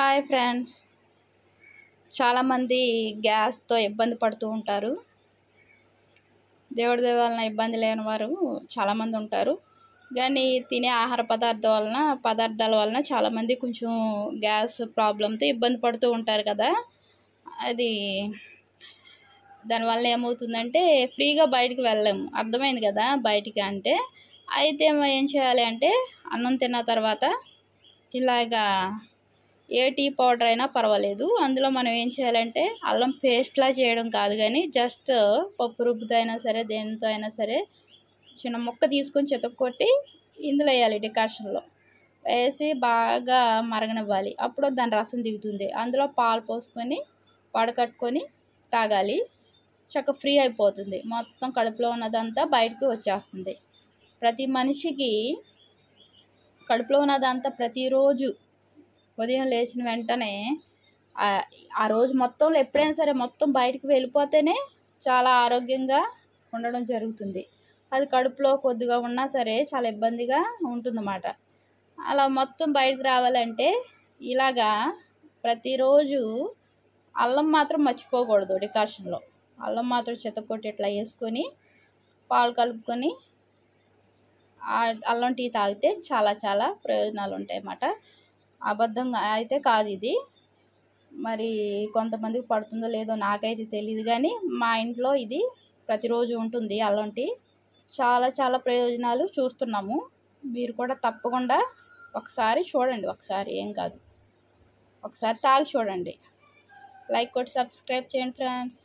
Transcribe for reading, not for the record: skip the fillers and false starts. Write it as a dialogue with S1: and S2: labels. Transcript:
S1: Hi friends, చాలామంది గ్యాస్తో ఇబ్బంది పడుతూ ఉంటారు. దేవుడి దయ వలన ఇబ్బంది లేని వారు చాలామంది ఉంటారు. కానీ తినే ఆహార పదార్థాల వలన చాలామంది కొంచెం గ్యాస్ ప్రాబ్లంతో ఇబ్బంది పడుతూ ఉంటారు కదా. అది దానివల్ల ఏమవుతుందంటే ఫ్రీగా బయటికి వెళ్ళలేము, అర్థమైంది కదా. బయటికి అంటే అయితే ఏం చేయాలి అంటే అన్నం తిన్న తర్వాత ఇలాగా ఏ టీ పౌడర్ అయినా పర్వాలేదు, అందులో మనం ఏం చేయాలంటే అల్లం పేస్ట్లా చేయడం కాదు, కానీ జస్ట్ పప్పు రుబ్బుతో అయినా సరే దేనితో అయినా సరే చిన్న ముక్క తీసుకొని చితక్కొట్టి ఇందులో వేయాలి. డికాషన్లో వేసి బాగా మరగనివ్వాలి. అప్పుడు దాని రసం దిగుతుంది. అందులో పాలు పోసుకొని వడకట్టుకొని తాగాలి. ఫ్రీ అయిపోతుంది. మొత్తం కడుపులో ఉన్నదంతా బయటకు వచ్చేస్తుంది. ప్రతి మనిషికి కడుపులో ఉన్నదంతా ప్రతిరోజు ఉదయం లేచిన వెంటనే ఆ రోజు మొత్తంలో ఎప్పుడైనా సరే మొత్తం బయటికి వెళ్ళిపోతేనే చాలా ఆరోగ్యంగా ఉండడం జరుగుతుంది. అది కడుపులో కొద్దిగా ఉన్నా సరే చాలా ఇబ్బందిగా ఉంటుందన్నమాట. అలా మొత్తం బయటకు రావాలంటే ఇలాగా ప్రతిరోజు అల్లం మాత్రం మర్చిపోకూడదు. డికాషన్లో అల్లం మాత్రం చితక్కొట్టి ఇట్లా వేసుకొని పాలు కలుపుకొని అల్లం టీ తాగితే చాలా చాలా ప్రయోజనాలు ఉంటాయి అన్నమాట. అబద్ధంగా అయితే కాదు ఇది. మరి కొంతమందికి పడుతుందో లేదో నాకైతే తెలియదు, కానీ మా ఇంట్లో ఇది ప్రతిరోజు ఉంటుంది అల్లం టీ. చాలా చాలా ప్రయోజనాలు చూస్తున్నాము. మీరు కూడా తప్పకుండా ఒకసారి చూడండి. ఒకసారి ఏం కాదు, ఒకసారి తాగి చూడండి. లైక్ కొట్టి సబ్స్క్రైబ్ చేయండి ఫ్రెండ్స్.